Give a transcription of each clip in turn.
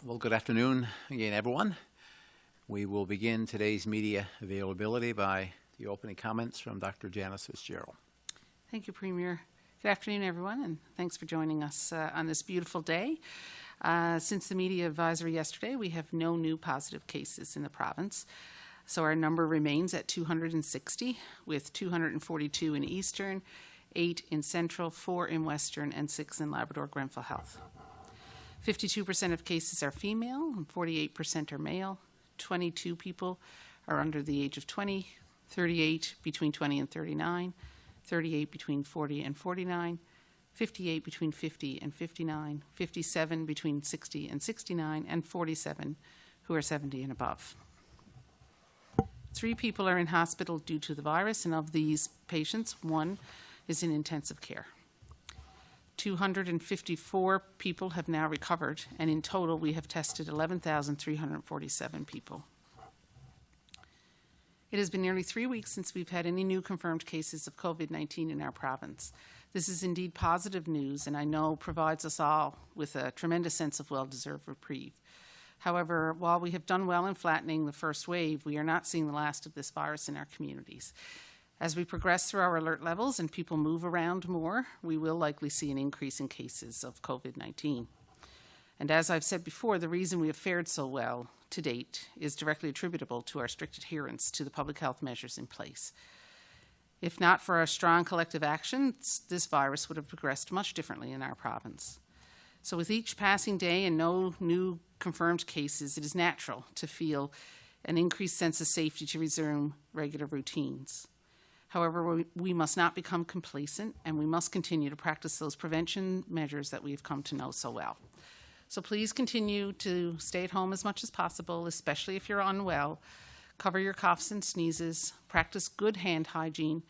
Well, good afternoon again, everyone. We will begin today's media availability by the opening comments from Dr. Janice Fitzgerald. Thank you, Premier. Good afternoon, everyone, and thanks for joining us on this beautiful day. Since the media advisory yesterday, we have no new positive cases in the province. So our number remains at 260, with 242 in Eastern, 8 in Central, 4 in Western, and 6 in Labrador-Grenfell Health. 52% of cases are female and 48% are male. 22 people are under the age of 20, 38 between 20 and 39, 38 between 40 and 49, 58 between 50 and 59, 57 between 60 and 69, and 47 who are 70 and above. 3 people are in hospital due to the virus, and of these patients, 1 is in intensive care. 254 people have now recovered, and in total we have tested 11,347 people. It has been nearly 3 weeks since we've had any new confirmed cases of COVID-19 in our province. This is indeed positive news, and I know provides us all with a tremendous sense of well-deserved reprieve. However, while we have done well in flattening the first wave, we are not seeing the last of this virus in our communities. As we progress through our alert levels and people move around more, we will likely see an increase in cases of COVID-19. And as I've said before, the reason we have fared so well to date is directly attributable to our strict adherence to the public health measures in place. If not for our strong collective actions, this virus would have progressed much differently in our province. So with each passing day and no new confirmed cases, it is natural to feel an increased sense of safety to resume regular routines. However, we must not become complacent, and we must continue to practice those prevention measures that we've come to know so well. So please continue to stay at home as much as possible, especially if you're unwell. Cover your coughs and sneezes, practice good hand hygiene,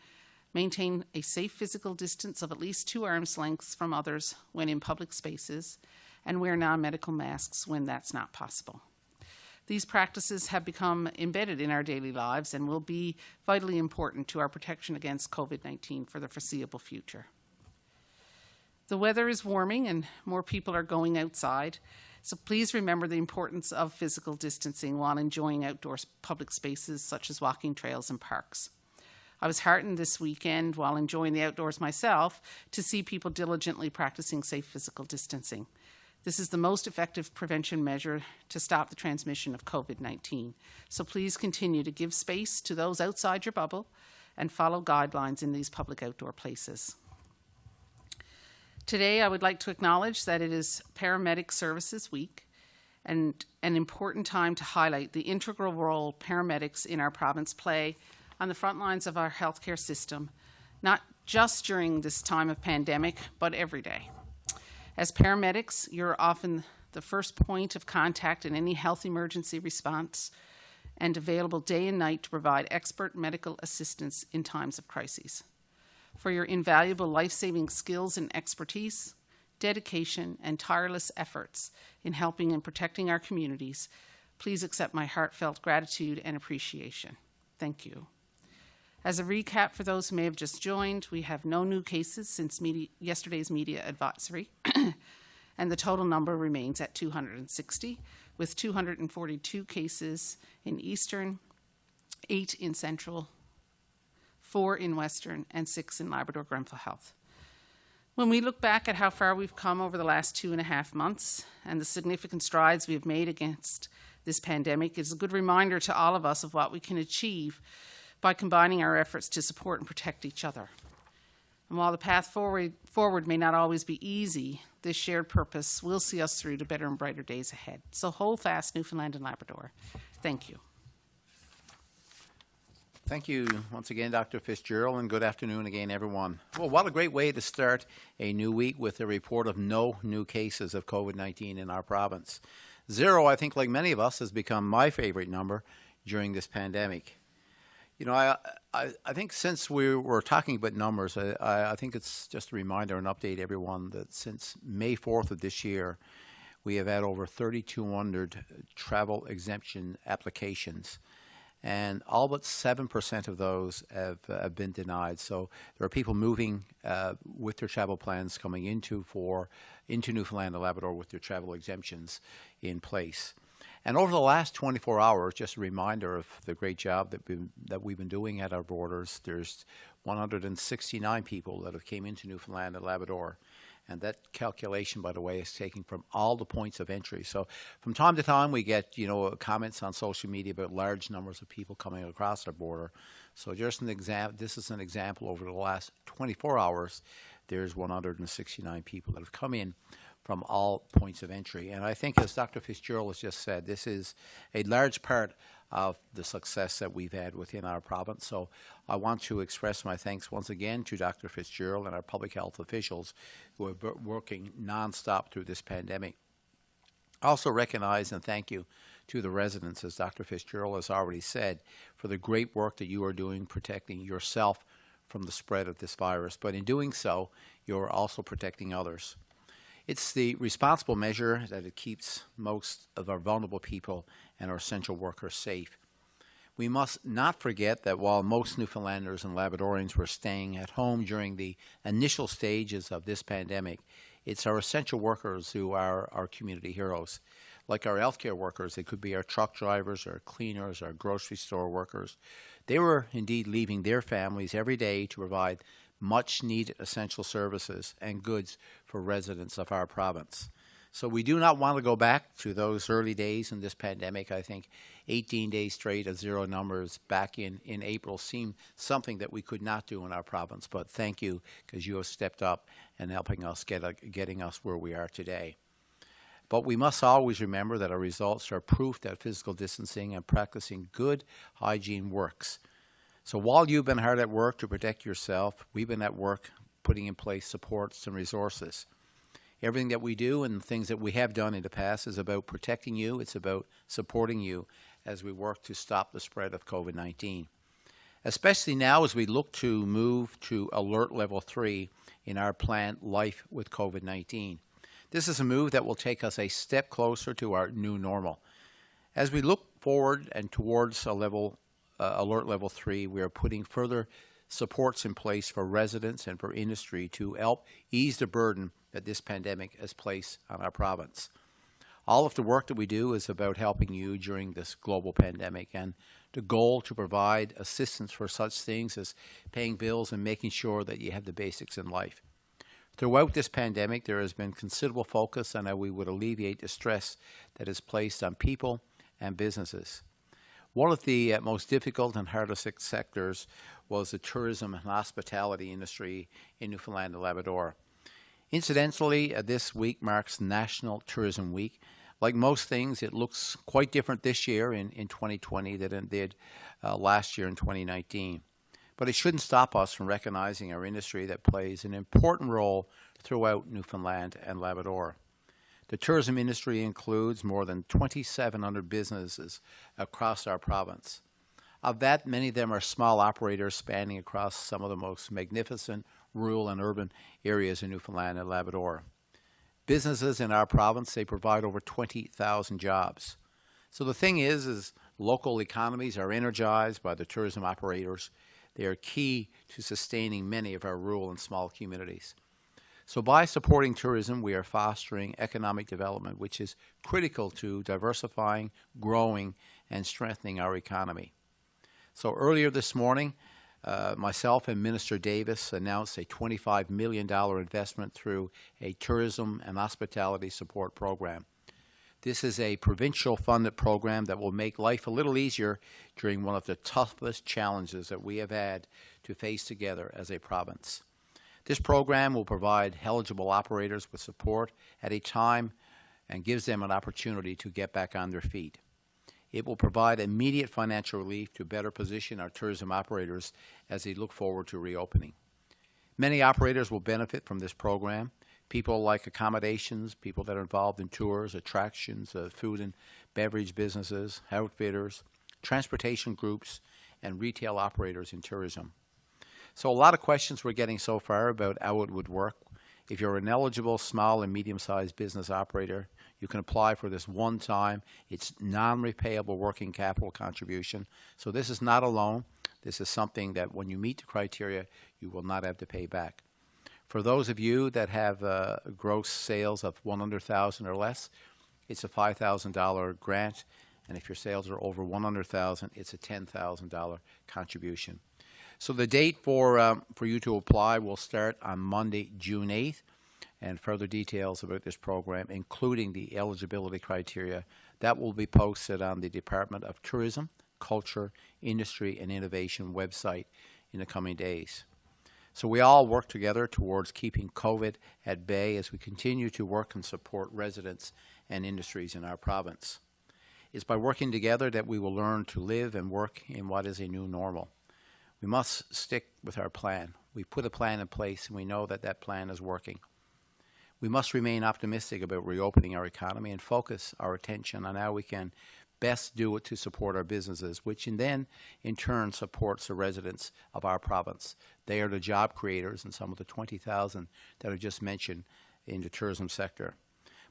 maintain a safe physical distance of at least 2 arms lengths from others when in public spaces, and wear non-medical masks when that's not possible. These practices have become embedded in our daily lives and will be vitally important to our protection against COVID-19 for the foreseeable future. The weather is warming and more people are going outside, so please remember the importance of physical distancing while enjoying outdoor public spaces such as walking trails and parks. I was heartened this weekend while enjoying the outdoors myself to see people diligently practicing safe physical distancing. This is the most effective prevention measure to stop the transmission of COVID-19. So please continue to give space to those outside your bubble and follow guidelines in these public outdoor places. Today, I would like to acknowledge that it is Paramedic Services Week and an important time to highlight the integral role paramedics in our province play on the front lines of our healthcare system, not just during this time of pandemic, but every day. As paramedics, you're often the first point of contact in any health emergency response and available day and night to provide expert medical assistance in times of crises. For your invaluable life-saving skills and expertise, dedication, and tireless efforts in helping and protecting our communities, please accept my heartfelt gratitude and appreciation. Thank you. As a recap for those who may have just joined, we have no new cases since yesterday's media advisory, and the total number remains at 260, with 242 cases in Eastern, 8 in Central, 4 in Western, and 6 in Labrador-Grenfell Health. When we look back at how far we've come over the last 2.5 months and the significant strides we have made against this pandemic, it's a good reminder to all of us of what we can achieve by combining our efforts to support and protect each other. And while the path forward may not always be easy, this shared purpose will see us through to better and brighter days ahead. So hold fast, Newfoundland and Labrador. Thank you. Thank you once again, Dr. Fitzgerald, and good afternoon again, everyone. Well, what a great way to start a new week with a report of no new cases of COVID-19 in our province. 0, I think, like many of us, has become my favorite number during this pandemic. You know, I think since we were talking about numbers, I think it's just a reminder and update everyone that since May 4th of this year, we have had over 3,200 travel exemption applications. and all but 7% of those have been denied. So there are people moving with their travel plans coming into Newfoundland and Labrador with their travel exemptions in place. And over the last 24 hours, just a reminder of the great job that we've been doing at our borders, there's 169 people that have came into Newfoundland and Labrador. And that calculation, by the way, is taken from all the points of entry. So from time to time, we get, comments on social media about large numbers of people coming across our border. So just this is an example. Over the last 24 hours, there's 169 people that have come in from all points of entry. And I think, as Dr. Fitzgerald has just said, this is a large part of the success that we've had within our province. So I want to express my thanks once again to Dr. Fitzgerald and our public health officials who are working nonstop through this pandemic. I also recognize and thank you to the residents, as Dr. Fitzgerald has already said, for the great work that you are doing protecting yourself from the spread of this virus. But in doing so, you're also protecting others. It's the responsible measure that it keeps most of our vulnerable people and our essential workers safe. We must not forget that while most Newfoundlanders and Labradorians were staying at home during the initial stages of this pandemic, it's our essential workers who are our community heroes. Like our healthcare workers, it could be our truck drivers, our cleaners, our grocery store workers. They were indeed leaving their families every day to provide much-needed essential services and goods for residents of our province. So we do not want to go back to those early days in this pandemic. I think 18 days straight of zero numbers back in April seemed something that we could not do in our province. But thank you, because you have stepped up and helping us getting us where we are today. But we must always remember that our results are proof that physical distancing and practicing good hygiene works. So while you've been hard at work to protect yourself, we've been at work putting in place supports and resources. Everything that we do and the things that we have done in the past is about protecting you. It's about supporting you as we work to stop the spread of COVID-19. Especially now as we look to move to Alert Level 3 in our plan Life with COVID-19. This is a move that will take us a step closer to our new normal. As we look forward and towards Alert Level 3, we are putting further supports in place for residents and for industry to help ease the burden that this pandemic has placed on our province. All of the work that we do is about helping you during this global pandemic, and the goal to provide assistance for such things as paying bills and making sure that you have the basics in life. Throughout this pandemic, there has been considerable focus on how we would alleviate the stress that is placed on people and businesses. One of the most difficult and hardest sectors was the tourism and hospitality industry in Newfoundland and Labrador. Incidentally, this week marks National Tourism Week. Like most things, it looks quite different this year in 2020 than it did last year in 2019. But it shouldn't stop us from recognizing our industry that plays an important role throughout Newfoundland and Labrador. The tourism industry includes more than 2,700 businesses across our province. Of that, many of them are small operators spanning across some of the most magnificent rural and urban areas in Newfoundland and Labrador. Businesses in our province, they provide over 20,000 jobs. So the thing is local economies are energized by the tourism operators. They are key to sustaining many of our rural and small communities. So by supporting tourism, we are fostering economic development, which is critical to diversifying, growing, and strengthening our economy. So earlier this morning, myself and Minister Davis announced a $25 million investment through a tourism and hospitality support program. This is a provincial funded program that will make life a little easier during one of the toughest challenges that we have had to face together as a province. This program will provide eligible operators with support at a time and gives them an opportunity to get back on their feet. It will provide immediate financial relief to better position our tourism operators as they look forward to reopening. Many operators will benefit from this program. People like accommodations, people that are involved in tours, attractions, food and beverage businesses, outfitters, transportation groups, and retail operators in tourism. So a lot of questions we're getting so far about how it would work. If you're an eligible small and medium-sized business operator, You can apply for this one time. It's non-repayable working capital contribution. So this is not a loan. This is something that when you meet the criteria, you will not have to pay back. For those of you that have gross sales of $100,000 or less, it's a $5,000 grant. And if your sales are over $100,000, it's a $10,000 contribution. So the date for you to apply will start on Monday, June 8th. And further details about this program, including the eligibility criteria, that will be posted on the Department of Tourism, Culture, Industry, and Innovation website in the coming days. So we all work together towards keeping COVID at bay as we continue to work and support residents and industries in our province. It's by working together that we will learn to live and work in what is a new normal. We must stick with our plan. We put a plan in place, and we know that that plan is working. We must remain optimistic about reopening our economy and focus our attention on how we can best do it to support our businesses, which in turn supports the residents of our province. They are the job creators and some of the 20,000 that I just mentioned in the tourism sector.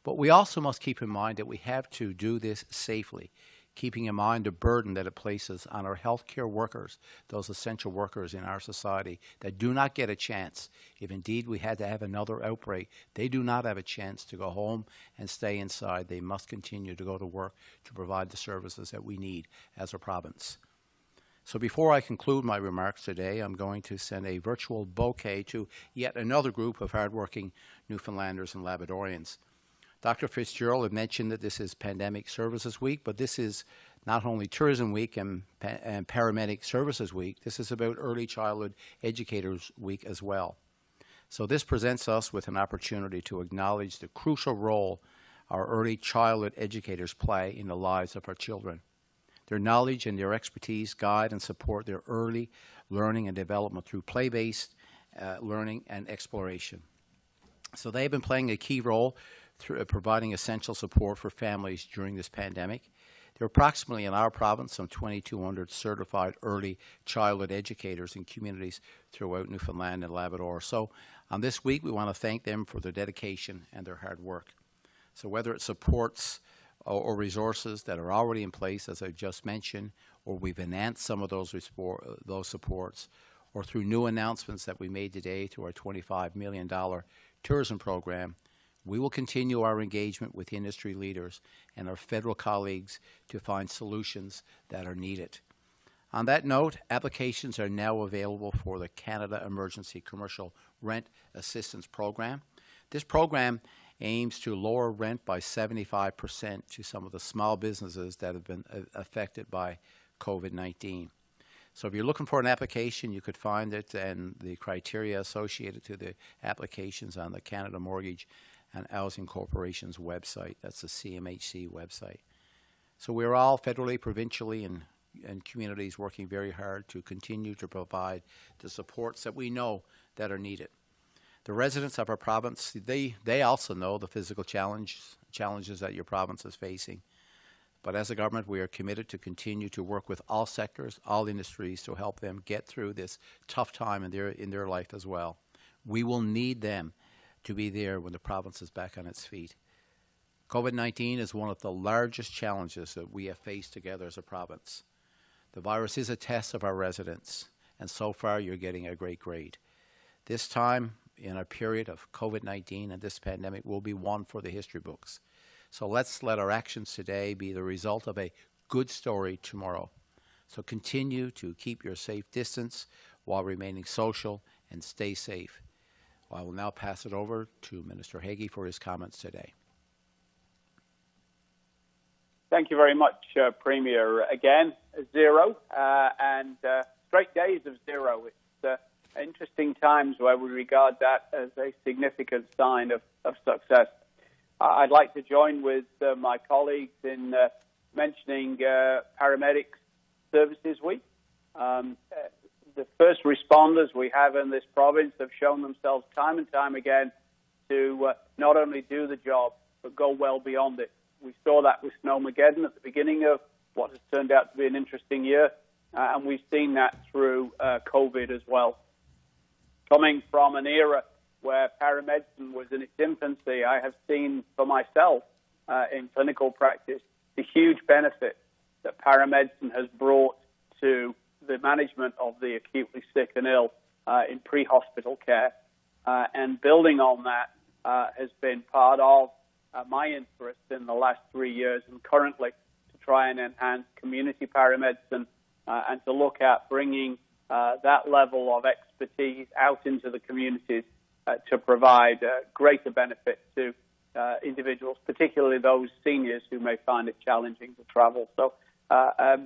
But we also must keep in mind that we have to do this safely, keeping in mind the burden that it places on our healthcare workers, those essential workers in our society that do not get a chance. If indeed we had to have another outbreak, they do not have a chance to go home and stay inside. They must continue to go to work to provide the services that we need as a province. So before I conclude my remarks today, I'm going to send a virtual bouquet to yet another group of hardworking Newfoundlanders and Labradorians. Dr. Fitzgerald had mentioned that this is Pandemic Services Week, but this is not only Tourism Week and Paramedic Services Week. This is about Early Childhood Educators Week as well. So this presents us with an opportunity to acknowledge the crucial role our early childhood educators play in the lives of our children. Their knowledge and their expertise guide and support their early learning and development through play-based learning and exploration. So they've been playing a key role through providing essential support for families during this pandemic. There are approximately in our province some 2,200 certified early childhood educators in communities throughout Newfoundland and Labrador. So on this week, we want to thank them for their dedication and their hard work. So whether it supports or resources that are already in place, as I just mentioned, or we've enhanced some of those supports, or through new announcements that we made today through our $25 million tourism program, we will continue our engagement with industry leaders and our federal colleagues to find solutions that are needed. On that note, applications are now available for the Canada Emergency Commercial Rent Assistance Program. This program aims to lower rent by 75% to some of the small businesses that have been affected by COVID-19. So if you're looking for an application, you could find it and the criteria associated to the applications on the Canada Mortgage and Housing Corporation's website. That's the CMHC website. So we're all federally, provincially, and communities working very hard to continue to provide the supports that we know that are needed. The residents of our province, they also know the physical challenges that your province is facing. But as a government, we are committed to continue to work with all sectors, all industries to help them get through this tough time in their life as well. We will need them to be there when the province is back on its feet. COVID-19 is one of the largest challenges that we have faced together as a province. The virus is a test of our residents, and so far you're getting a great grade. This time in a period of COVID-19 and this pandemic will be one for the history books. So let's let our actions today be the result of a good story tomorrow. So continue to keep your safe distance while remaining social and stay safe. I will now pass it over to Minister Haggie for his comments today. Thank you very much, Premier. Again, zero and straight days of zero. It's interesting times where we regard that as a significant sign of success. I'd like to join with my colleagues in mentioning Paramedic Services Week. The first responders we have in this province have shown themselves time and time again to not only do the job, but go well beyond it. We saw that with Snowmageddon at the beginning of what has turned out to be an interesting year, and we've seen that through COVID as well. Coming from an era where paramedicine was in its infancy, I have seen for myself in clinical practice the huge benefit that paramedicine has brought to the management of the acutely sick and ill in pre-hospital care. And building on that has been part of my interest in the last 3 years, and currently to try and enhance community paramedicine and to look at bringing that level of expertise out into the communities to provide greater benefit to individuals, particularly those seniors who may find it challenging to travel. So a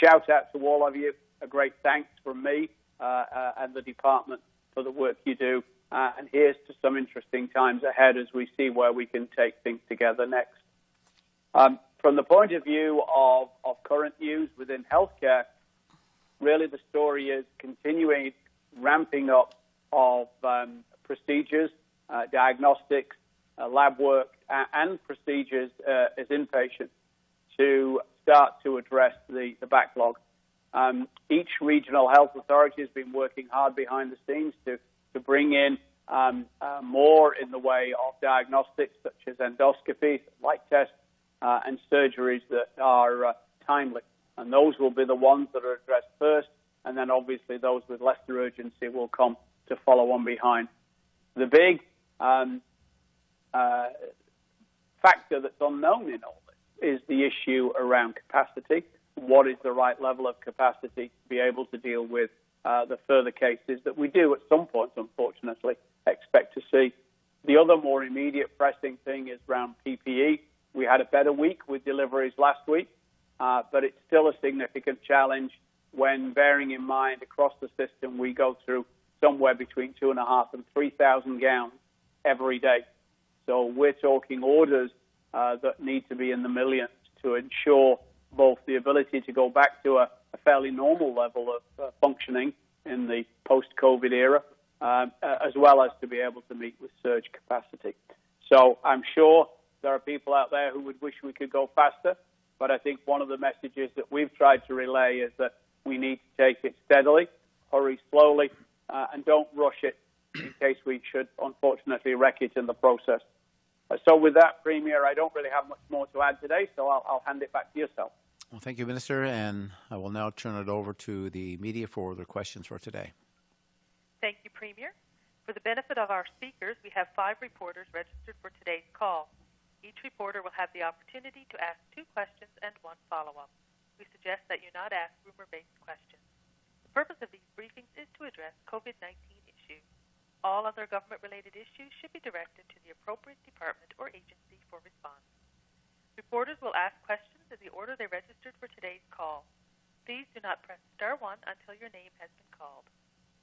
shout out to all of you, a great thanks from me and the department for the work you do. And here's to some interesting times ahead as we see where we can take things together next. From the point of view of current news within healthcare, really the story is continuing ramping up of procedures, diagnostics, lab work, and procedures as inpatient to start to address the backlog. Each regional health authority has been working hard behind the scenes to bring in more in the way of diagnostics such as endoscopies, light tests, and surgeries that are timely. And those will be the ones that are addressed first, and then obviously those with lesser urgency will come to follow on behind. The big factor that's unknown in all this is the issue around capacity. What is the right level of capacity to be able to deal with the further cases that we do at some point, unfortunately, expect to see. The other more immediate pressing thing is around PPE. We had a better week with deliveries last week, but it's still a significant challenge when bearing in mind across the system we go through somewhere between 2,500 and 3,000 gowns every day. So we're talking orders that need to be in the millions to ensure both the ability to go back to a fairly normal level of functioning in the post-COVID era, as well as to be able to meet with surge capacity. So I'm sure there are people out there who would wish we could go faster, but I think one of the messages that we've tried to relay is that we need to take it steadily, hurry slowly, and don't rush it in case we should unfortunately wreck it in the process. So with that, Premier, I don't really have much more to add today, so I'll hand it back to yourself. Well, thank you, Minister, and I will now turn it over to the media for their questions for today. Thank you, Premier. For the benefit of our speakers, we have 5 reporters registered for today's call. Each reporter will have the opportunity to ask 2 questions and 1 follow-up. We suggest that you not ask rumor-based questions. The purpose of these briefings is to address COVID-19 issues. All other government-related issues should be directed to the appropriate department or agency for response. Reporters will ask questions in the order they registered for today's call. Please do not press star 1 until your name has been called.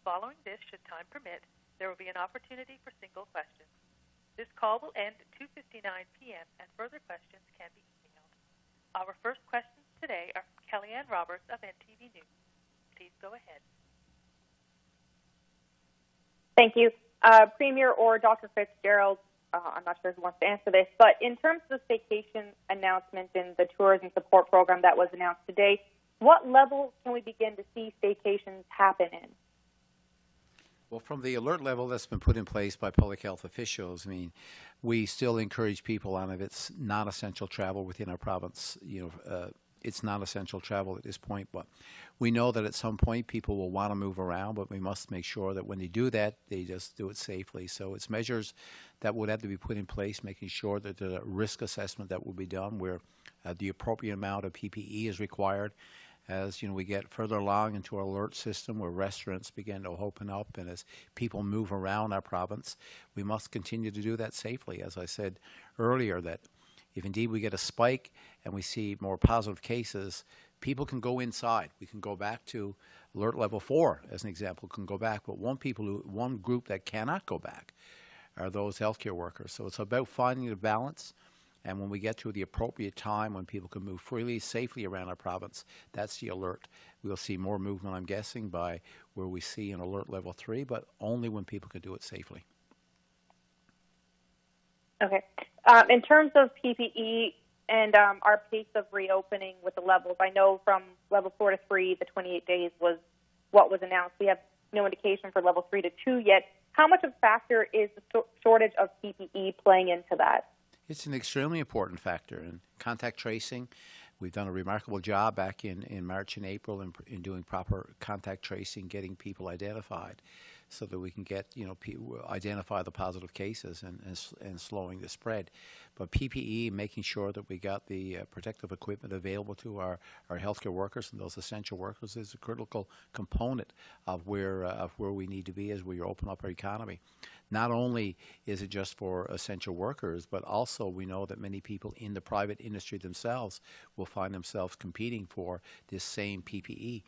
Following this, should time permit, there will be an opportunity for single questions. This call will end at 2:59 p.m. and further questions can be emailed. Our first questions today are from Kellyanne Roberts of NTV News. Please go ahead. Thank you. Premier or Dr. Fitzgerald, I'm not sure who wants to answer this, but in terms of the staycation announcement and the tourism support program that was announced today, what level can we begin to see staycations happen in? Well, from the alert level that's been put in place by public health officials, I mean, we still encourage people on if it's non-essential travel within our province. It's not essential travel at this point, but we know that at some point people will want to move around, but we must make sure that when they do that, they just do it safely. So it's measures that would have to be put in place, making sure that the risk assessment that will be done where the appropriate amount of PPE is required. As we get further along into our alert system where restaurants begin to open up and as people move around our province, we must continue to do that safely. As I said earlier, that if indeed we get a spike and we see more positive cases, people can go inside. We can go back to alert level 4, as an example, can go back. But one group that cannot go back are those healthcare workers. So it's about finding the balance. And when we get to the appropriate time when people can move freely, safely around our province, that's the alert. We'll see more movement, I'm guessing, by where we see an alert level 3, but only when people can do it safely. Okay. In terms of PPE and our pace of reopening with the levels, I know from level 4 to 3, the 28 days was what was announced. We have no indication for level 3 to 2 yet. How much of a factor is the shortage of PPE playing into that? It's an extremely important factor. And contact tracing, we've done a remarkable job back in March and April in doing proper contact tracing, getting people identified so that we can get, identify the positive cases and slowing the spread. But PPE, making sure that we got the protective equipment available to our healthcare workers and those essential workers is a critical component of where we need to be as we open up our economy. Not only is it just for essential workers, but also we know that many people in the private industry themselves will find themselves competing for this same PPE.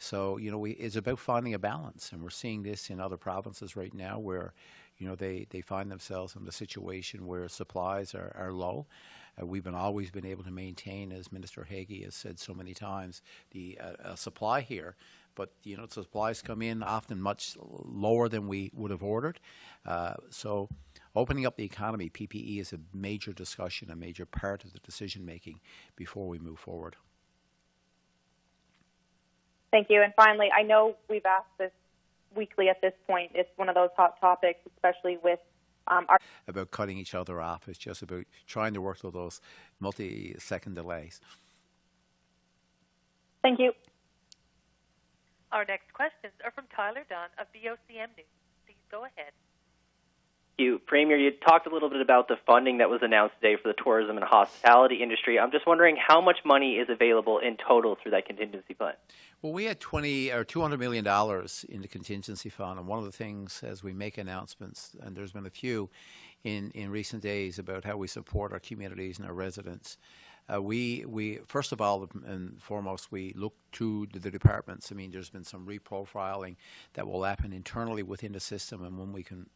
So, it's about finding a balance, and we're seeing this in other provinces right now where, they find themselves in the situation where supplies are low. We've always been able to maintain, as Minister Haggie has said so many times, the supply here. But, supplies come in often much lower than we would have ordered. So opening up the economy, PPE is a major discussion, a major part of the decision-making before we move forward. Thank you. And finally, I know we've asked this weekly at this point. It's one of those hot topics, especially with about cutting each other off. It's just about trying to work through those multi-second delays. Thank you. Our next questions are from Tyler Dunn of VOCM News. Please go ahead. Thank you. Premier, you talked a little bit about the funding that was announced today for the tourism and hospitality industry. I'm just wondering how much money is available in total through that contingency fund? Well, we had $200 million in the contingency fund, and one of the things as we make announcements, and there's been a few in recent days about how we support our communities and our residents. We first of all and foremost, we look to the departments. I mean, there's been some reprofiling that will happen internally within the system, and when we can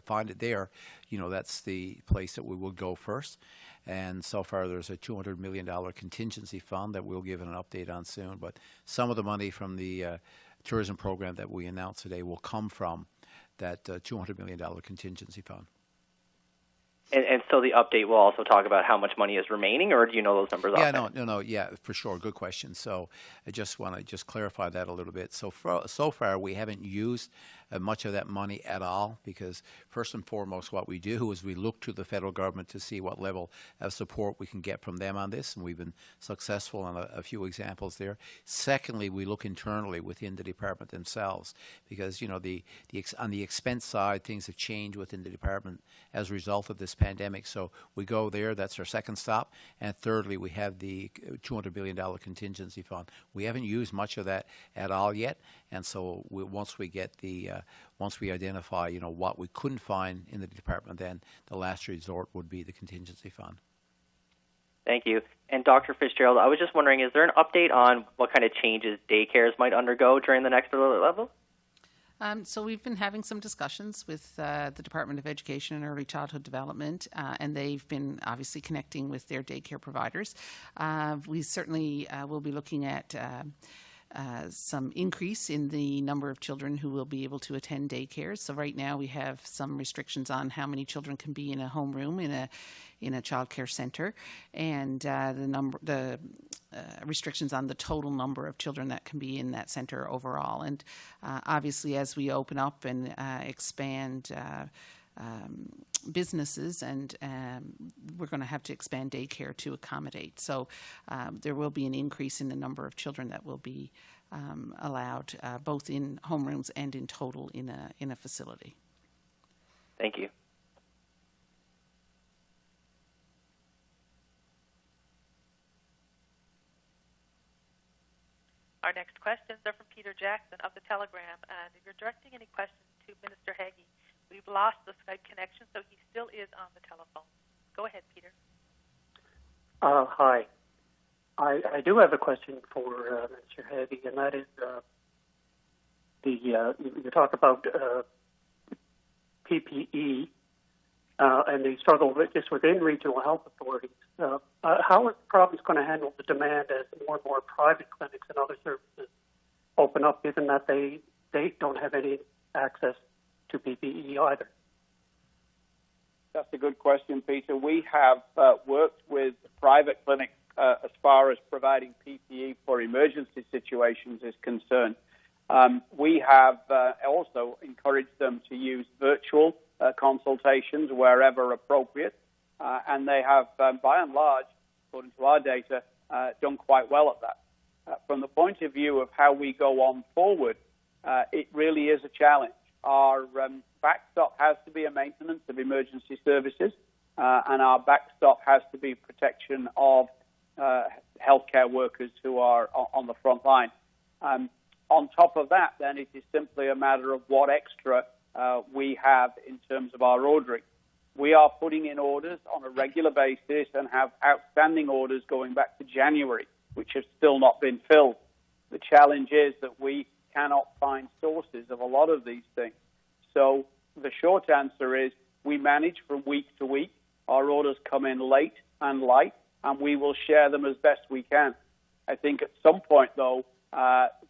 find it there, that's the place that we will go first. And so far, there's a $200 million contingency fund that we'll give an update on soon. But some of the money from the tourism program that we announced today will come from that $200 million contingency fund. And so the update will also talk about how much money is remaining, or do you know those numbers? Yeah, for sure. Good question. So I just want to clarify that a little bit. So far, we haven't used much of that money at all, because first and foremost, what we do is we look to the federal government to see what level of support we can get from them on this, and we've been successful on a few examples there. Secondly, we look internally within the department themselves, because on the expense side, things have changed within the department as a result of this pandemic. So we go there. That's our second stop. And thirdly, we have the $200 billion contingency fund. We haven't used much of that at all yet. And so once we identify, what we couldn't find in the department, then the last resort would be the contingency fund. Thank you. And Dr. Fitzgerald, I was just wondering, is there an update on what kind of changes daycares might undergo during the next alert level? So we've been having some discussions with the Department of Education and Early Childhood Development, and they've been obviously connecting with their daycare providers. We certainly will be looking at some increase in the number of children who will be able to attend daycares. So right now we have some restrictions on how many children can be in a homeroom in a child care center, and the restrictions on the total number of children that can be in that center overall. And obviously, as we open up and expand businesses, and we're going to have to expand daycare to accommodate. So there will be an increase in the number of children that will be allowed, both in homerooms and in total in a facility. Thank you. Our next questions are from Peter Jackson of the Telegram, and if you're directing any questions to Minister Haggie, we've lost the Skype connection, so he still is on the telephone. Go ahead, Peter. Hi. I do have a question for Mr. Haggie, and that is you talk about PPE and the struggle just within regional health authorities. How is the province going to handle the demand as more and more private clinics and other services open up, given that they don't have any access to PPE either? That's a good question, Peter. We have worked with private clinics as far as providing PPE for emergency situations is concerned. We have also encouraged them to use virtual consultations wherever appropriate. and they have, by and large, according to our data, done quite well at that. From the point of view of how we go on forward, it really is a challenge. Our backstop has to be a maintenance of emergency services, and our backstop has to be protection of healthcare workers who are on the front line. On top of that, then, it is simply a matter of what extra we have in terms of our ordering. We are putting in orders on a regular basis and have outstanding orders going back to January, which have still not been filled. The challenge is that we cannot find sources of a lot of these things. So the short answer is we manage from week to week. Our orders come in late and light, and we will share them as best we can. I think at some point, though,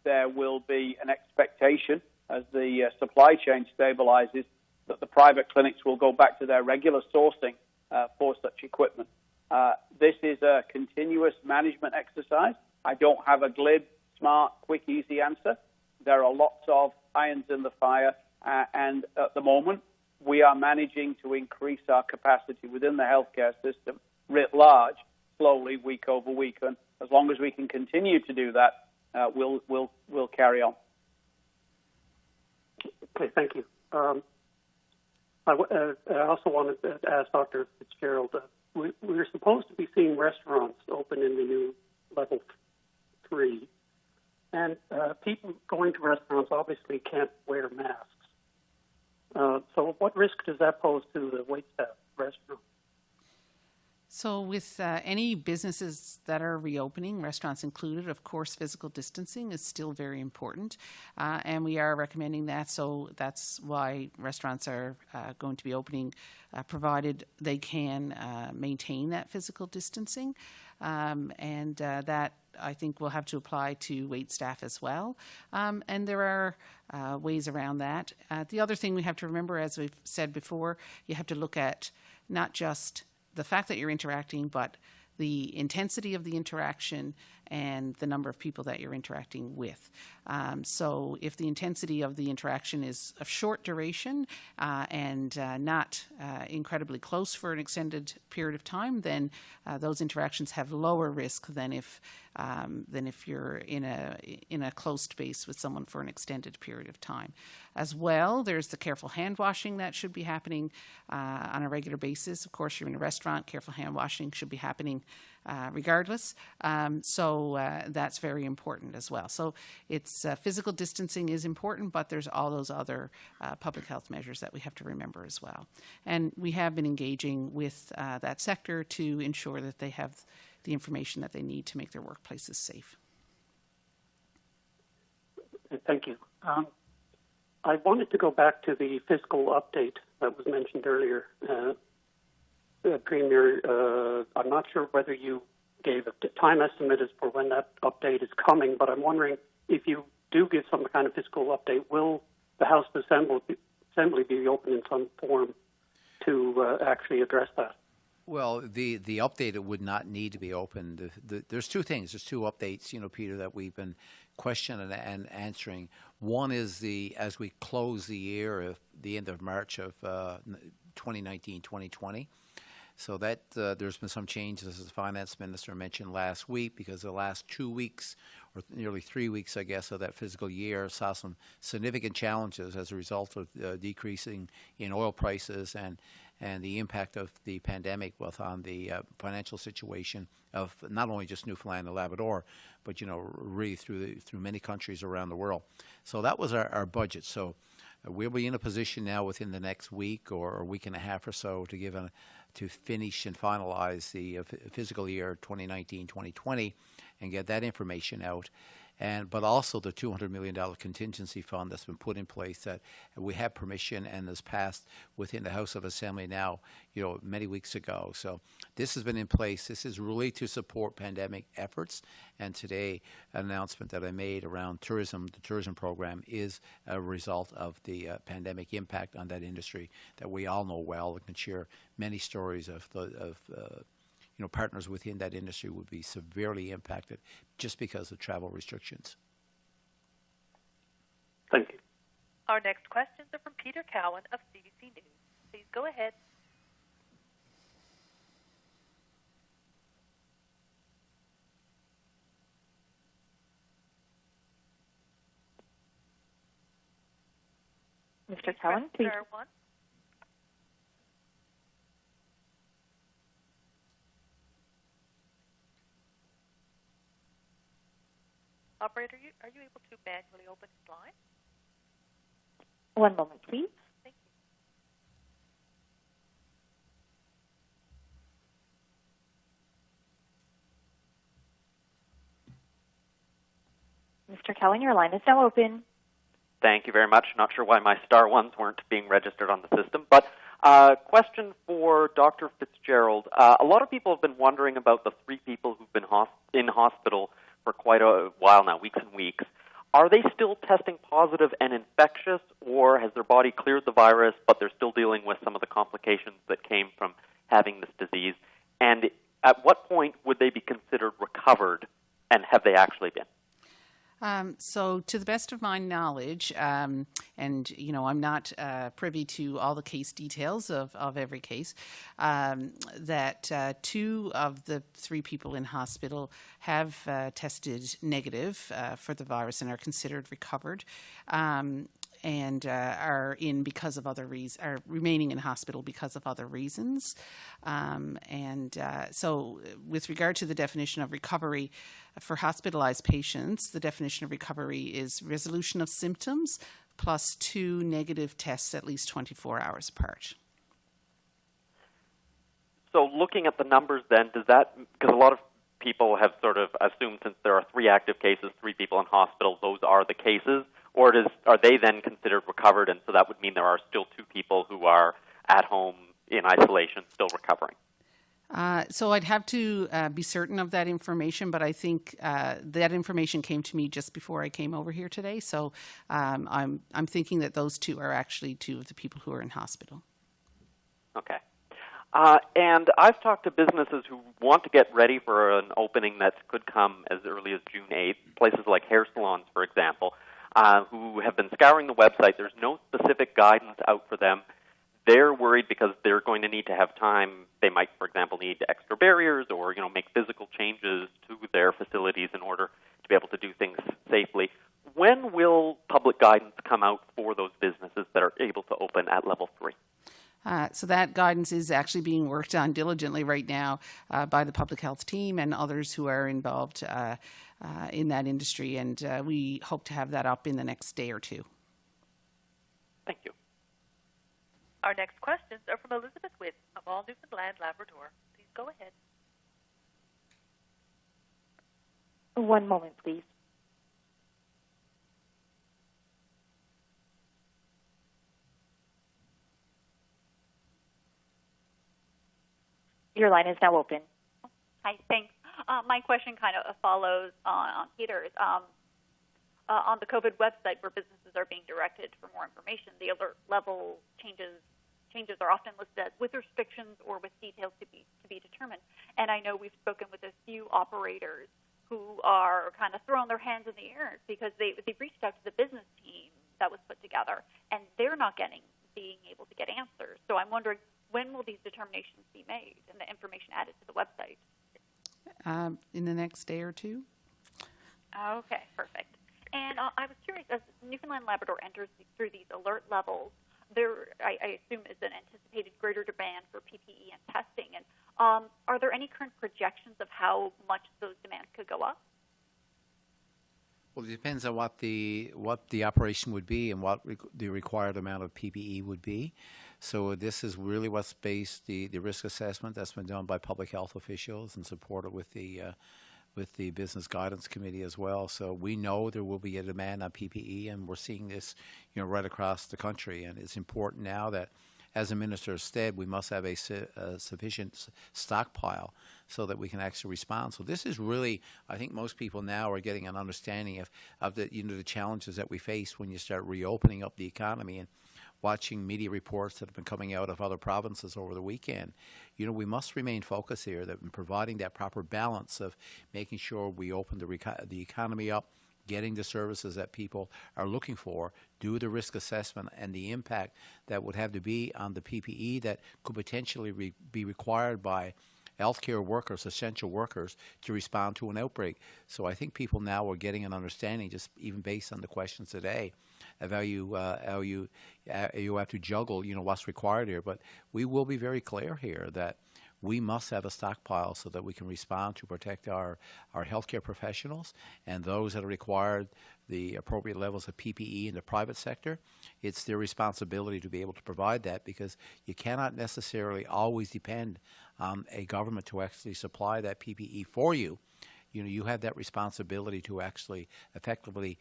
there will be an expectation as the supply chain stabilizes that the private clinics will go back to their regular sourcing for such equipment. This is a continuous management exercise. I don't have a glib, smart, quick, easy answer. There are lots of irons in the fire, and at the moment, we are managing to increase our capacity within the healthcare system writ large, slowly, week over week. And as long as we can continue to do that, we'll carry on. Okay, thank you. I also wanted to ask Dr. Fitzgerald, we're supposed to be seeing restaurants open in the new level 3, and people going to restaurants obviously can't wear masks. So what risk does that pose to the waitstaff restaurant? So with any businesses that are reopening, restaurants included, of course, physical distancing is still very important, and we are recommending that. So that's why restaurants are going to be opening, provided they can maintain that physical distancing, and that I think will have to apply to wait staff as well. And there are ways around that. The other thing we have to remember, as we've said before, you have to look at not just the fact that you're interacting, but the intensity of the interaction and the number of people that you're interacting with. So if the intensity of the interaction is of short duration and not incredibly close for an extended period of time, then those interactions have lower risk than if you're in a closed space with someone for an extended period of time. As well, there's the careful hand washing that should be happening on a regular basis. Of course, you're in a restaurant, careful hand washing should be happening regardless. So that's very important as well. So it's physical distancing is important, but there's all those other public health measures that we have to remember as well. And we have been engaging with that sector to ensure that they have the information that they need to make their workplaces safe. Thank you. I wanted to go back to the fiscal update that was mentioned earlier. Premier, I'm not sure whether you gave a time estimate as for when that update is coming, but I'm wondering if you do give some kind of fiscal update, will the House Assembly be open in some form to actually address that? Well, the update, it would not need to be open. There's two things. There's two updates, Peter, that we've been questioning and answering. One is as we close the year at the end of March of 2019-2020. So that there's been some changes, as the finance minister mentioned last week, because the last 2 weeks, or nearly 3 weeks, I guess, of that fiscal year saw some significant challenges as a result of decreasing in oil prices and the impact of the pandemic, both on the financial situation of not only just Newfoundland and Labrador, but really through many countries around the world. So that was our budget. So we'll be in a position now within the next week or a week and a half or so to finish and finalize the fiscal year 2019-2020 and get that information out. But also the $200 million contingency fund that's been put in place that we have permission and is passed within the House of Assembly now, many weeks ago. So this has been in place. This is really to support pandemic efforts. And today, an announcement that I made around tourism, the tourism program, is a result of the pandemic impact on that industry that we all know well and can share many stories of partners within that industry would be severely impacted just because of travel restrictions. Thank you. Our next questions are from Peter Cowan of CBC News. Please go ahead. Mr. Cowan, please. Star 1. Operator, are you able to manually open his line? One moment, please. Thank you. Mr. Cowan, your line is now open. Thank you very much. Not sure why my star ones weren't being registered on the system, but question for Dr. Fitzgerald. A lot of people have been wondering about the 3 people who've been in hospital for quite a while now, weeks and weeks. Are they still testing positive and infectious, or has their body cleared the virus, but they're still dealing with some of the complications that came from having this disease? And at what point would they be considered recovered, and have they actually been? So, to the best of my knowledge, and I'm not privy to all the case details of every case, that 2 of the 3 people in hospital have tested negative for the virus and are considered recovered. And are in because of other reasons, are remaining in hospital because of other reasons. So with regard to the definition of recovery for hospitalized patients, the definition of recovery is resolution of symptoms plus 2 negative tests at least 24 hours apart. So looking at the numbers then, does that, because a lot of people have sort of assumed since there are 3 active cases, 3 people in hospital, those are the cases, or are they then considered recovered, and so that would mean there are still 2 people who are at home in isolation still recovering? So I'd have to be certain of that information, but I think that information came to me just before I came over here today. So I'm thinking that those 2 are actually 2 of the people who are in hospital. Okay. And I've talked to businesses who want to get ready for an opening that could come as early as June 8th, places like hair salons, for example, who have been scouring the website. There's no specific guidance out for them. They're worried because they're going to need to have time. They might, for example, need extra barriers or, make physical changes to their facilities in order to be able to do things safely. When will public guidance come out for those businesses that are able to open at level 3? So that guidance is actually being worked on diligently right now by the public health team and others who are involved in that industry, and we hope to have that up in the next day or 2. Thank you. Our next questions are from Elizabeth Witt of all Newfoundland and Labrador. Please go ahead. One moment, please. Your line is now open. Hi, thanks. My question kind of follows on Peter's. On the COVID website where businesses are being directed for more information, the alert level changes are often listed with restrictions or with details to be determined. And I know we've spoken with a few operators who are kind of throwing their hands in the air because they've reached out to the business team that was put together, and they're not being able to get answers. So I'm wondering, when will these determinations be made and the information added to the website? In the next day or 2. Okay, perfect. And I was curious, as Newfoundland and Labrador enters through these alert levels, there, I assume, is an anticipated greater demand for PPE and testing. And are there any current projections of how much those demands could go up? Well, it depends on what the operation would be and what the required amount of PPE would be. So this is really what's based the risk assessment that's been done by public health officials and supported with the Business Guidance Committee as well. So we know there will be a demand on PPE, and we're seeing this, right across the country. And it's important now that, as the Minister said, we must have a sufficient stockpile so that we can actually respond. So this is really, I think most people now are getting an understanding of the the challenges that we face when you start reopening up the economy. And watching media reports that have been coming out of other provinces over the weekend, we must remain focused here that in providing that proper balance of making sure we open the economy up, getting the services that people are looking for, do the risk assessment and the impact that would have to be on the PPE that could potentially be required by healthcare workers, essential workers, to respond to an outbreak. So I think people now are getting an understanding, just even based on the questions today, of how you have to juggle, what's required here. But we will be very clear here that we must have a stockpile so that we can respond to protect our healthcare professionals and those that are required the appropriate levels of PPE in the private sector. It's their responsibility to be able to provide that, because you cannot necessarily always depend on a government to actually supply that PPE for you. You have that responsibility to actually effectively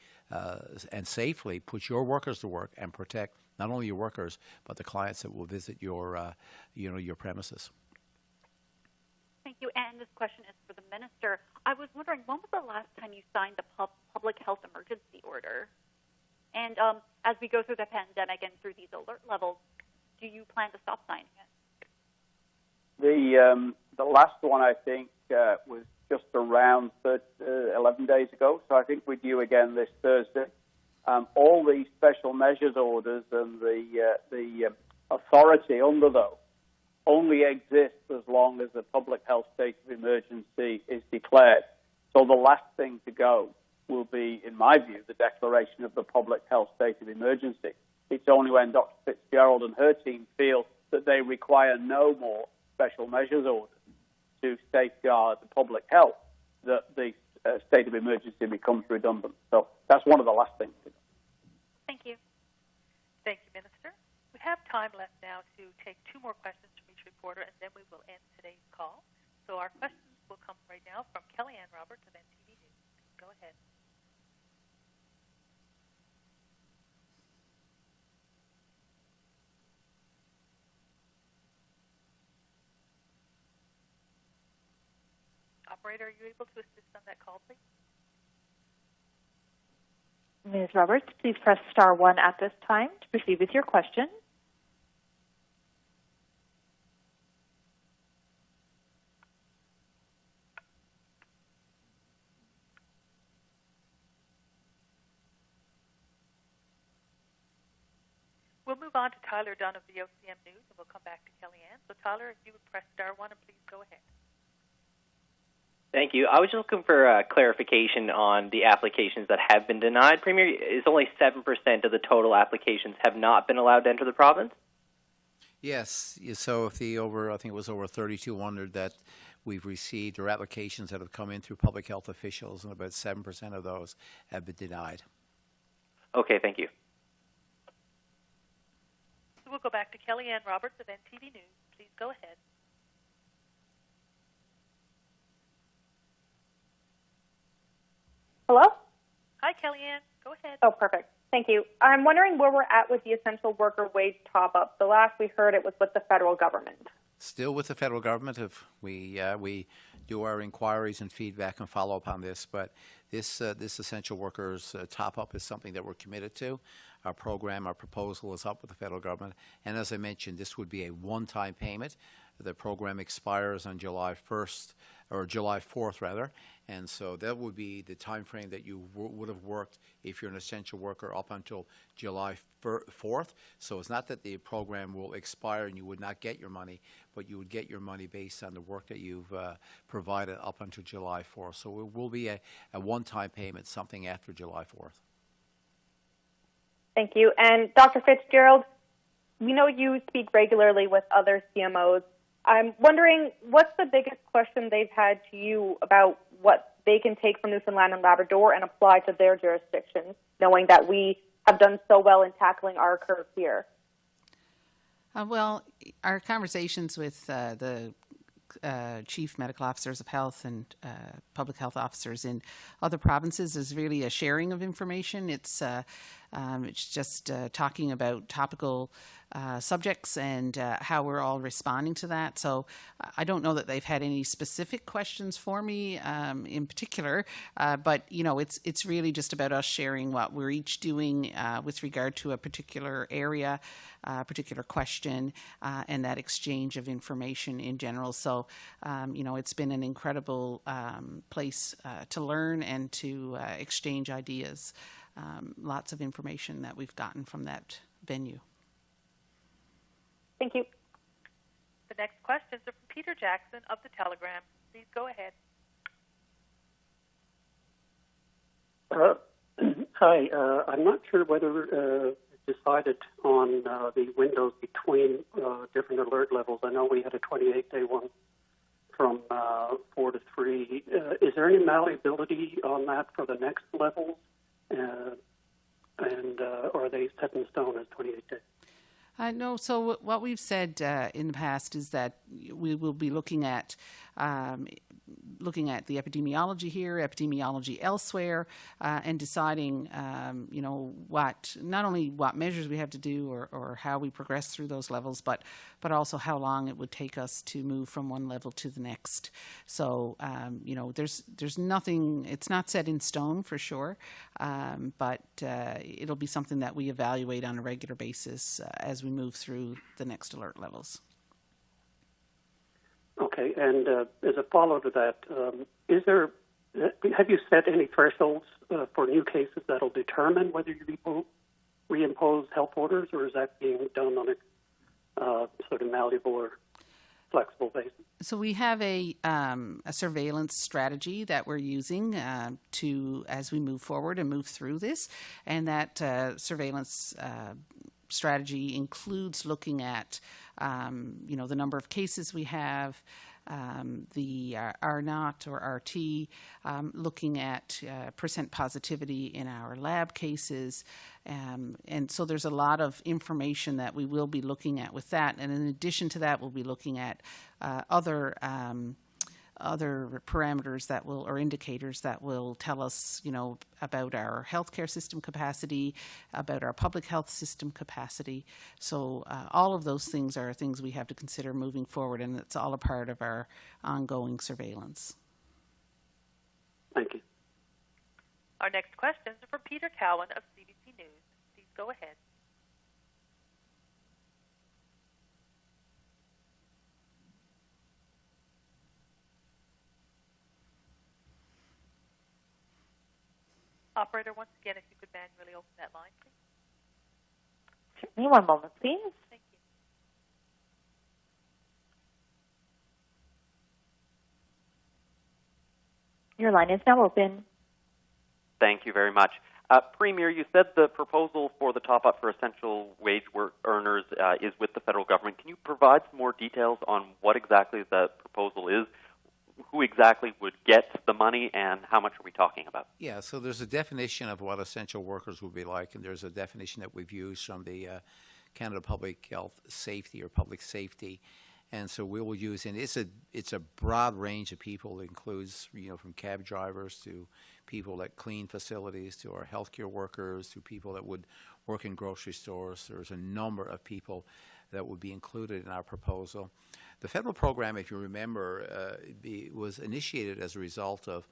and safely put your workers to work and protect not only your workers but the clients that will visit your premises. Thank you. And this question is for the Minister. I was wondering, when was the last time you signed the public health emergency order? And as we go through the pandemic and through these alert levels, do you plan to stop signing it? The last one, I think, was just around 11 days ago. So I think we're due again this Thursday. All the special measures orders and the authority under those only exists as long as a public health state of emergency is declared. So the last thing to go will be, in my view, the declaration of the public health state of emergency. It's only when Dr. Fitzgerald and her team feel that they require no more special measures orders to safeguard the public health that the state of emergency becomes redundant. So that's one of the last things to do. Thank you. Thank you, Minister. We have time left now to take two more questions from each reporter, and then we will end today's call. So our questions will come right now from Kellyanne Roberts of NTV News. Go ahead. Operator, are you able to assist on that call, please? Ms. Roberts, please press star 1 at this time to proceed with your question. We'll move on to Tyler Dunn of the OCM News, and we'll come back to Kellyanne. So, Tyler, if you would press star 1, and please go ahead. Thank you. I was just looking for clarification on the applications that have been denied. Premier, is only 7% of the total applications have not been allowed to enter the province? Yes. So if I think it was over 3,200 that we've received, or applications that have come in through public health officials, and about 7% of those have been denied. Okay, thank you. So we'll go back to Kellyanne Roberts of NTV News. Please go ahead. Hello? Hi, Kellyanne. Go ahead. Oh, perfect. Thank you. I'm wondering where we're at with the essential worker wage top-up. The last we heard, it was with the federal government. Still with the federal government. If we do our inquiries and feedback and follow up on this, but this essential workers top-up is something that we're committed to. Our program, our proposal is up with the federal government, and as I mentioned, this would be a one-time payment. The program expires on July 1st, or July 4th rather, and so that would be the time frame that you would have worked if you're an essential worker up until July 4th. So it's not that the program will expire and you would not get your money, but you would get your money based on the work that you've provided up until July 4th. So it will be a one-time payment, something after July 4th. Thank you. And Dr. Fitzgerald, we know you speak regularly with other CMOs. I'm wondering, what's the biggest question they've had to you about what they can take from Newfoundland and Labrador and apply to their jurisdictions, knowing that we have done so well in tackling our curve here? Well, our conversations with the chief medical officers of health and public health officers in other provinces is really a sharing of information. It's just talking about topical subjects and how we're all responding to that. So I don't know that they've had any specific questions for me in particular, but it's really just about us sharing what we're each doing with regard to a particular area, a particular question, and that exchange of information in general. So it's been an incredible place to learn and to exchange ideas. Lots of information that we've gotten from that venue. Thank you. The next questions are from Peter Jackson of the Telegram. Please go ahead. Hi. I'm not sure whether it's decided on the windows between different alert levels. I know we had a 28-day one from 4 to 3. Is there any malleability on that for the next levels? Or are they set in stone as 28 days? No, so what we've said in the past is that we will be looking at the epidemiology here, epidemiology elsewhere, and deciding, not only what measures we have to do or how we progress through those levels, but also how long it would take us to move from one level to the next. So, there's nothing, it's not set in stone for sure, but it'll be something that we evaluate on a regular basis as we move through the next alert levels. Okay, and as a follow to that, have you set any thresholds for new cases that'll determine whether you reimpose health orders, or is that being done on a sort of malleable or flexible basis? So we have a surveillance strategy that we're using as we move forward and move through this, and that surveillance strategy includes looking at the number of cases we have, the R0 or RT, looking at percent positivity in our lab cases. And so there's a lot of information that we will be looking at with that. And in addition to that, we'll be looking at other parameters that will, or indicators that will tell us, about our healthcare system capacity, about our public health system capacity. So all of those things are things we have to consider moving forward, and it's all a part of our ongoing surveillance. Thank you. Our next questions are from Peter Cowan of CBC News. Please go ahead. Operator, once again, if you could manually open that line, please. Certainly. One moment, please. Thank you. Your line is now open. Thank you very much. Premier, you said the proposal for the top-up for essential wage work earners is with the federal government. Can you provide some more details on what exactly the proposal is? Who exactly would get the money, and how much are we talking about? Yeah, so there's a definition of what essential workers would be like, and there's a definition that we've used from the Canada Public Health Safety or Public Safety, and so we will use, and it's a broad range of people. It includes, from cab drivers to people that clean facilities, to our healthcare workers, to people that would work in grocery stores. There's a number of people that would be included in our proposal. The federal program, if you remember, was initiated as a result of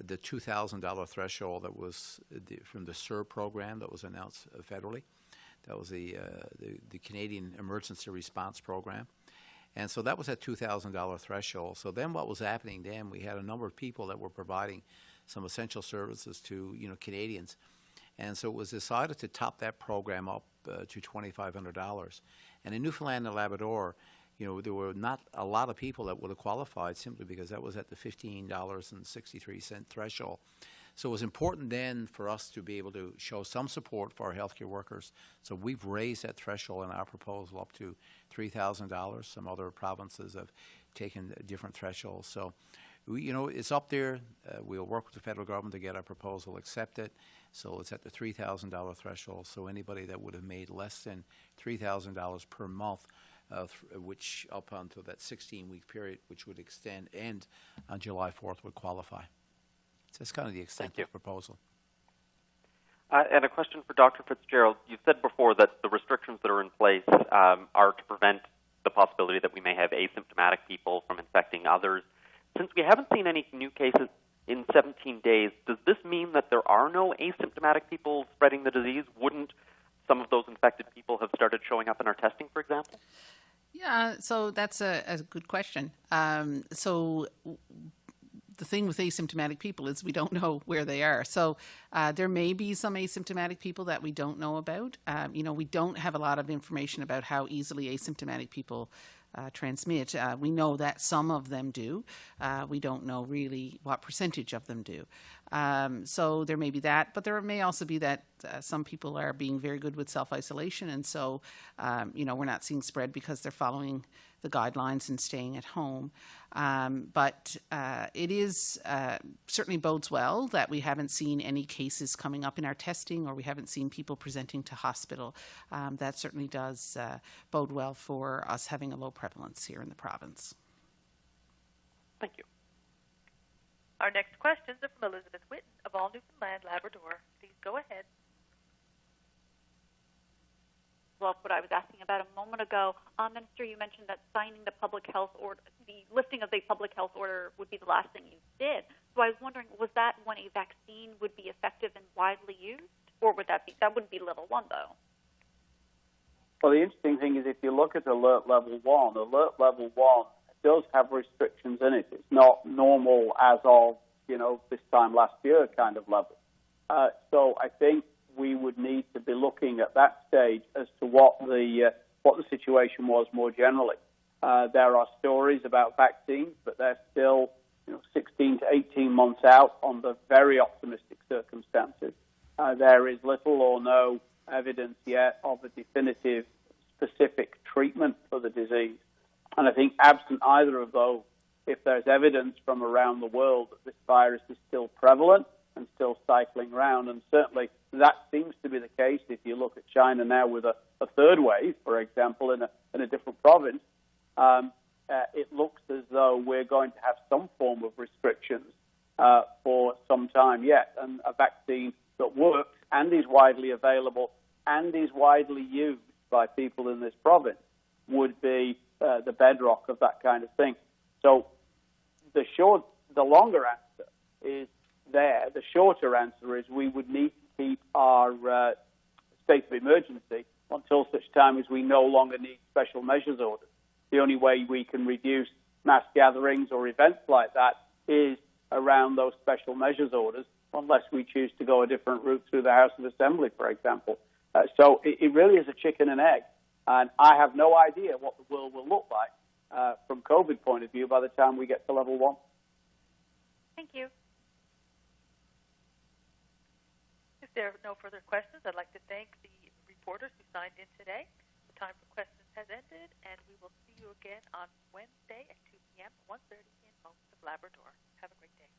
the $2,000 threshold that was from the SIR program that was announced federally. That was the Canadian Emergency Response Program. And so that was at $2,000 threshold. So then what was happening then, we had a number of people that were providing some essential services to, Canadians. And so it was decided to top that program up to $2,500. And in Newfoundland and Labrador, there were not a lot of people that would have qualified simply because that was at the $15.63 threshold. So it was important then for us to be able to show some support for our healthcare workers. So we've raised that threshold in our proposal up to $3,000. Some other provinces have taken different thresholds. So, it's up there. We'll work with the federal government to get our proposal accepted. So it's at the $3,000 threshold. So anybody that would have made less than $3,000 per month, which up until that 16-week period, which would end on July 4th, would qualify. So that's kind of the extent of the proposal. And a question for Dr. Fitzgerald. You said before that the restrictions that are in place are to prevent the possibility that we may have asymptomatic people from infecting others. Since we haven't seen any new cases in 17 days, does this mean that there are no asymptomatic people spreading the disease? Wouldn't some of those infected people have started showing up in our testing, for example? Yeah, so that's a good question. So the thing with asymptomatic people is we don't know where they are. So there may be some asymptomatic people that we don't know about. We don't have a lot of information about how easily asymptomatic people transmit. We know that some of them do. We don't know really what percentage of them do. So there may be that, but there may also be that some people are being very good with self-isolation, and so, we're not seeing spread because they're following the guidelines and staying at home. But it is certainly bodes well that we haven't seen any cases coming up in our testing, or we haven't seen people presenting to hospital. That certainly does bode well for us having a low prevalence here in the province. Thank you. Our next questions are from Elizabeth Whitten of all Newfoundland and Labrador. Please go ahead. Well, what I was asking about a moment ago, Minister, you mentioned that signing the public health order, the lifting of the public health order, would be the last thing you did. So I was wondering, was that when a vaccine would be effective and widely used, or would that wouldn't be level 1 though? Well, the interesting thing is if you look at alert level 1 does have restrictions in it. It's not normal as of, this time last year kind of level. So I think we would need to be looking at that stage as to what the situation was more generally. There are stories about vaccines, but they're still 16 to 18 months out on the very optimistic circumstances. There is little or no evidence yet of a definitive specific treatment for the disease. And I think absent either of those, if there's evidence from around the world that this virus is still prevalent and still cycling around, and certainly that seems to be the case if you look at China now with a third wave, for example, in a different province, it looks as though we're going to have some form of restrictions for some time yet, and a vaccine that works and is widely available and is widely used by people in this province would be the bedrock of that kind of thing. So the longer answer is there. The shorter answer is we would need to keep our state of emergency until such time as we no longer need special measures orders. The only way we can reduce mass gatherings or events like that is around those special measures orders, unless we choose to go a different route through the House of Assembly, for example. So it really is a chicken and egg. And I have no idea what the world will look like from COVID point of view by the time we get to level 1. Thank you. If there are no further questions, I'd like to thank the reporters who signed in today. The time for questions has ended, and we will see you again on Wednesday at 2 p.m., 1:30 in most of Labrador. Have a great day.